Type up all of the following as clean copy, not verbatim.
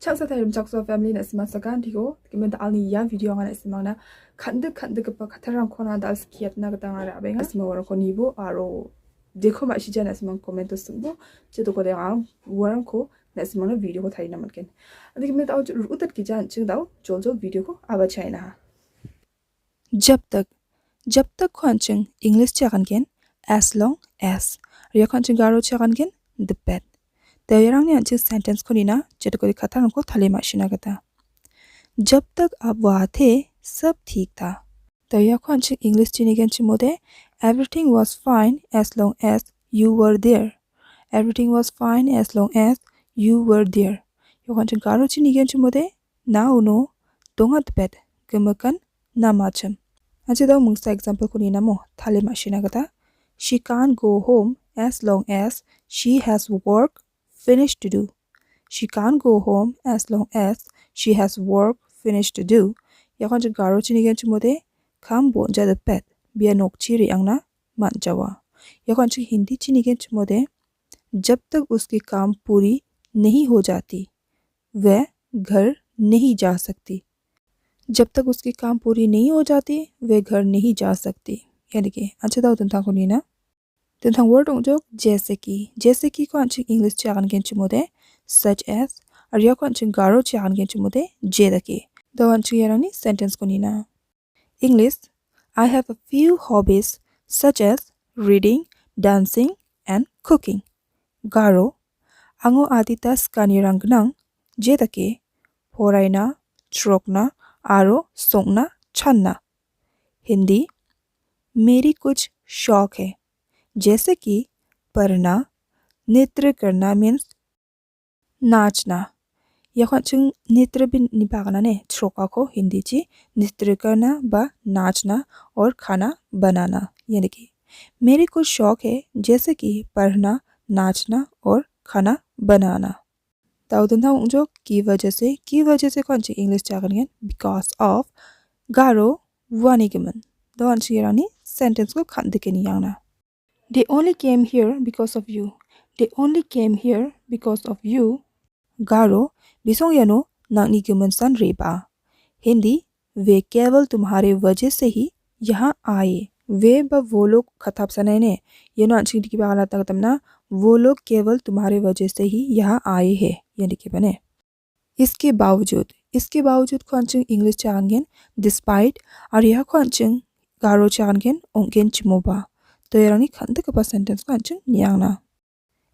Chaksa tayum chaksa family na sima sakan tigo kimen alni ya video ngana sima na khande pa khatharang khona dal skiat na gata ngara abenga sima wara ko nibo aro देखो मा shi jana sima comment to sumbo chedo ko de ang waran ko na sima na video ko thai na matken adi kimen ta utat ki jan ching daw jol jol video ko aba chaina जब तक खंचंग English चागन गेन as long as रिया खंचंग गारो चागन गेन the bed तयरंग ने अंचे सेंटेंस को नीना जेट को दिखाता को थले माशिना गता जब तक आप वहाँ थे सब ठीक था तया खंचंग इंग्लिश चिनी gain चिमोदे everything was fine as long as you were there everything was fine as long as you were there यो खंचंग गारो चिनी गेन चिमोदे ना उनो donga the bed gemakan na macham Aje daw mungsa example ko nina mo thale machina gata she can't go home as long as she has work finished to do she can't go home as long as she has work finished to do yakon je garo chini gen chumode kham bon ja the pet bia nok chiri angna man jawa yakon je hindi chini gen chumode जब तक उसकी काम पूरी नहीं हो जाती वह घर नहीं जा सकती जब तक उसकी काम पूरी नहीं हो जाती वे घर नहीं जा सकती यानी कि अच्छा दाव तंथा को नीना तंथा वर्ड जो जैसे कि को अंचिंग इंग्लिश चागन गेन चुमोदे such as और या को अंचिंग गारो चागन गेन चुमोदे जेदके दाव अंचिंग यारानी सेंटेंस को Neena English I have a few hobbies such as reading dancing and cooking गारो आंगो आदिता स्कानी रंगनांग जेदके फरायना ट्रकना आरो सोंगना छन्ना हिंदी मेरी कुछ शौक है जैसे कि पढ़ना नृत्य करना मीन्स नाचना यखन जों नृत्य बिन निपागना ने ट्रका को हिंदी ची नृत्य करना बा नाचना और खाना बनाना यानी कि मेरी कुछ शौक है जैसे कि पढ़ना नाचना और खाना बनाना दाउदन था जो की वजह से कौन सी इंग्लिश चागन गेन बिकॉज ऑफ गारो वानिगमन दो अंशी यानी सेंटेंस को खान दिके नहीं आना they only came here because of you they only came here because of you गारो बिसों यानो नानी गमन सन रेबा हिंदी वे केवल तुम्हारे वजह से ही यहाँ आए वे ब वो लोग खताब सने ने ये नो अंशी की बात आता तमना वो लोग केवल तुम्हारे वजह से ही यहाँ आए हैं यानी कि बने इसके बावजूद को अंचिंग इंग्लिश चांगेन डिस्पाइट और यह को अंचिंग गारो चांगेन ओंगेन चिमोबा तो यानी खंड के पास सेंटेंस को अंचिंग नियांगना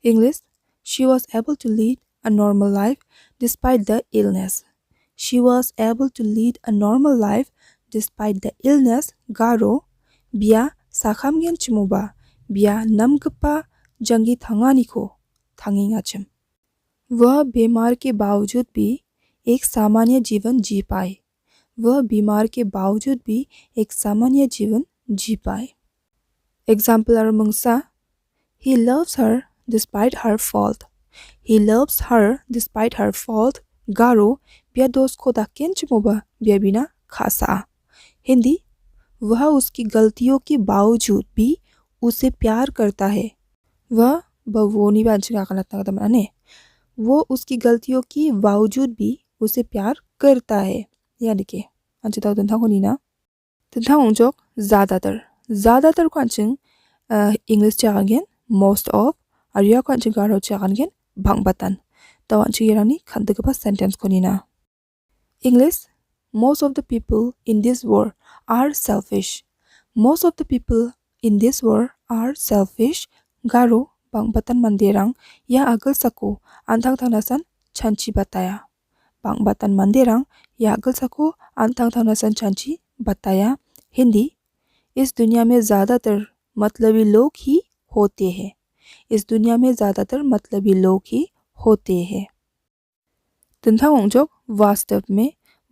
English she was able to lead a normal life despite the illness she was able to lead a normal life despite the illness गारो बिया साखामगेन चिमोबा बिया नमगपा जंगी थंगानिको थंगिंगाचम वह बीमार के बावजूद भी एक सामान्य जीवन जी पाए वह बीमार के बावजूद भी एक सामान्य जीवन जी पाए एग्जाम्पल और मंगसा he loves her despite her fault he loves her despite her fault गारो बिया दोस्त को दाकेन चिमोबा बिया बिना खासा हिंदी वह उसकी गलतियों के बावजूद भी उसे प्यार करता है वह बवोनी बांचिंग आकलता का माने वो उसकी गलतियों के बावजूद भी उसे प्यार करता है यानी कि अंचे ताऊ तंथा को नीना तंथा उंजोक ज़्यादातर को अंचिंग इंग्लिश चागन most of और या को अंचिंग गारो चागन भंगबतन ताऊ अंचिंग यारानी खंड के पास सेंटेंस को Neena English most of the people in this world are selfish most of the people in this world are selfish गारो बांगबतन मंदिरंग या अगल सको अंथांग थांगनासन छंची बताया बांगबतन मंदिरंग या अगल सको अंथांग थांगनासन छंची बताया हिंदी इस दुनिया में ज़्यादातर मतलबी लोग ही होते हैं इस दुनिया में ज़्यादातर मतलबी लोग ही होते हैं तंथा उंजोक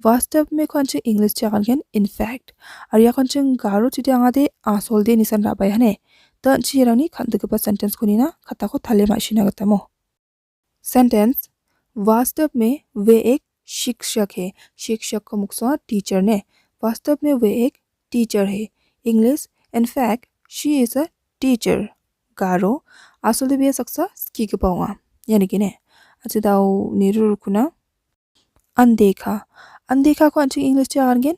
वास्तव में कौन इंग्लिश चागन इनफैक्ट और या कौन गारो चिटियांगादे आसोल दे निसन राबाय हने तो अंची यारानी खंड के पास सेंटेंस को नीना खता को थले माशिना गतमो सेंटेंस वास्तव में वे एक शिक्षक है शिक्षक को मुक्सवा टीचर ने वास्तव में वे एक टीचर है English in fact she is a teacher Garo आसोल दे बिया सक्सा स्की के पावा यानी कि ने अच्छा दाव निरुर कुना अनदेखा को अंचिं इंग्लिश चागान गेन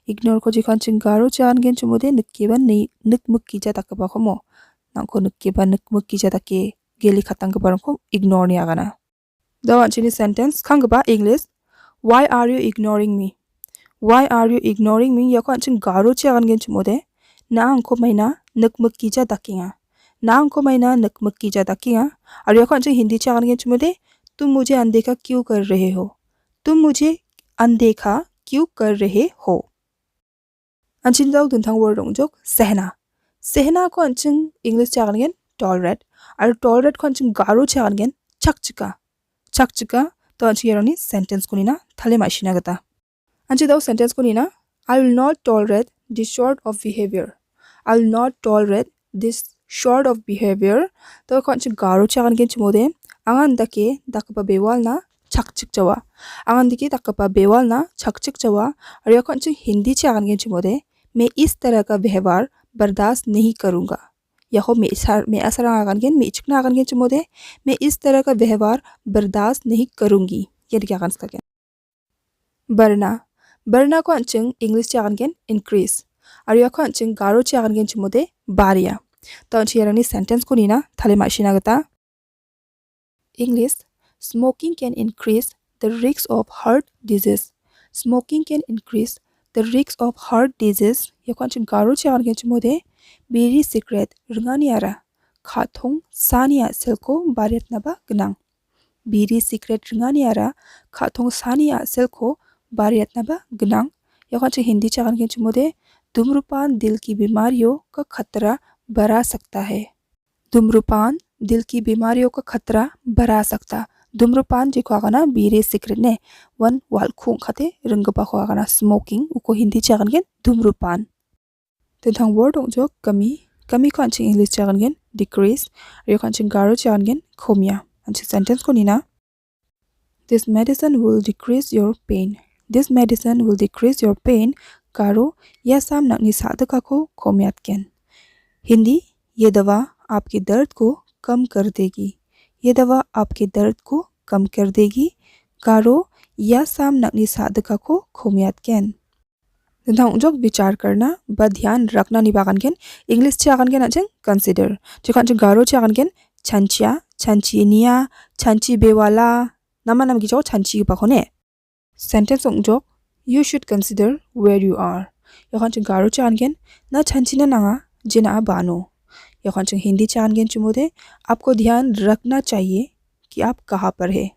ignore ko jikon ching garo chan gen chumude nikkiba ni nikmukki ja takba khomo nangko nikkiba nikmukki ja take geli khatang ba ko ignore ni agana the chini sentence khangba English why are you ignoring me yako ching garo chan gen chumude na angko maina nikmukki ja dakinga और यको अंचे Hindi चागान gen chumude तुम मुझे अनदेखा क्यों कर रहे हो अंचिन जाऊ दुंथांग वर्ड रंगजोक सहना को अंचिन इंग्लिश चागान गेन tolerate और tolerate को अंचिन गारो चागान गेन चकचका तो अंचिन येरोनी सेंटेंस को नीना थाले माशिना गता अंचिन जाऊ सेंटेंस को Neena I will not tolerate this sort of behavior तो को अंचिन गारो चागान गेन चमोदे आंगन दके दकबा बेवाल ना चकचक जावा और यको अंचिन हिंदी चागान गेन चमोदे मैं इस तरह का व्यवहार बर्दाश्त नहीं करूंगा यहो मैं असरा आगन गेन मैं चिकना आगन गेन चमोदे मैं इस तरह का व्यवहार बर्दाश्त नहीं करूंगी ये क्या आगन सके बरना को अंचिंग इंग्लिश चागन गेन इंक्रीज और यको अंचिंग गारो चागन गेन चमोदे बारिया तो अंचिंग यारनी सेंटेंस को नीना थाले माशिना गता English smoking can increase the risk of heart disease यको अंचिंग गारो चागन गेन चमोदे बीड़ी सिगरेट रंगानी आरा खाथों सानिया सेलको बारियत नबा गनां यको अंचिंग हिंदी चागन गेन चमोदे धूम्रपान दिल की बीमारियों का खतरा बढ़ा सकता धूम्रपान जिको आगना बीड़ी सिगरेट ने वन वाल खूं खाते रंगबा को आगना स्मोकिंग उको हिंदी चागन गेन धूम्रपान तंथांग वर्ड जो कमी को अंचिंग इंग्लिश चागन गेन decrease और अंचिंग गारो चागन गेन खोमिया अंचिंग सेंटेंस को Neena this medicine will decrease your pain गारो या साम नकनी साधका को खोमियात केन हिंदी ये दवा आपके दर्द को कम कर देगी गारो या साम नकनी साधका को खोमियात केन जोक विचार करना ब ध्यान रखना निबागन गेन इंग्लिश चागन गेन अंचिंग कंसीडर जिको अंचिंग गारो चागन गेन छांचिनिया छांची बेवाला नाम गिजो छांची बाखोने सेंटेंस जोक you should consider where you are यको अंचिंग गारो चागन गेन ना छांचिना नांगा जिना बानो यको अंचिंग हिंदी चागन गेन चुमोदे आपको ध्यान रखना चाहिए कि आप कहाँ पर है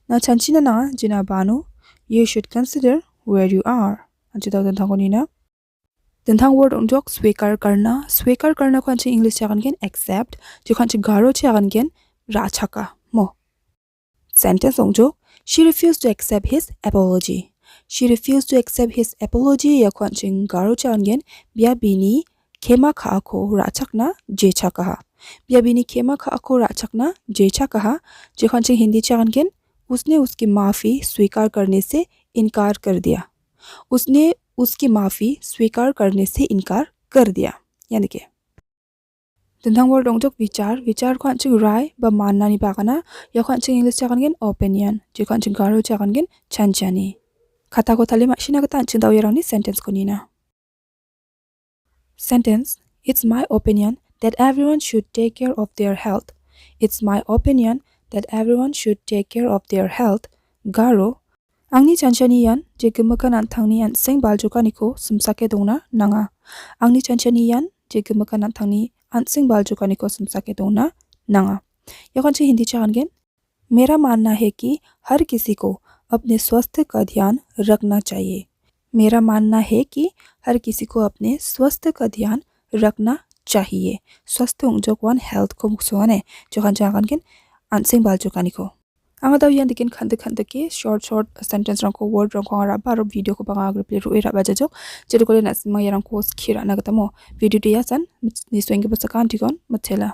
ना छांचिना ना जिना बानो you should consider where you are अंचिं दाउ दंथांग नीना दंथांग वर्ड जोक स्वीकार करना को अंचिं इंग्लिश चागन गेन accept जिको अंचिं गारो चागन गेन राछाका मो सेंटेंस जोक she refused to accept his apology यको अंचिं गारो चागन गेन बिया बिनी खेमा खाको राछकना जेछा कहा जिको अंचिं हिंदी चागन गेन उसने उसकी माफ़ी स्वीकार करने से इनकार कर दिया यानी कि दंथांग वर्ड जोक विचार को अंचिंग राय ब मानना नि बागना यको अंचिंग इंग्लिश चागन गेन ओपिनियन जिको अंचिंग गारो चागन गेन छांचानी खाता को थाले माशिना गता अंचिंग दाउ यारावनी सेंटेंस को नीना sentence it's my opinion that everyone should take care of their health गारो आंनि चांचानियान जे गमकान आंथांनि आनसें बालजुकानिखौ सोमसाके दंना नाङा यको अंचिंग हिंदी चागन गेन मेरा मानना है कि हर किसी को अपने स्वास्थ्य का ध्यान रखना चाहिए स्वास्थ्य जोक वन हेल्थ को मुक्सोने जोखान चागन गेन आनसें बालजुकानिखौ आंगा दाउ यान दिकिन खंद के शॉर्ट सेंटेंस रंको वर्ड रंको आराबा आरो वीडियो को बांगा आग्रे प्ले रुए राबा जजो जेरो कोले नासिमा यारंको स्खिरा नागतमो वीडियो दियासन निसोंगे बसकान तिगन मथेला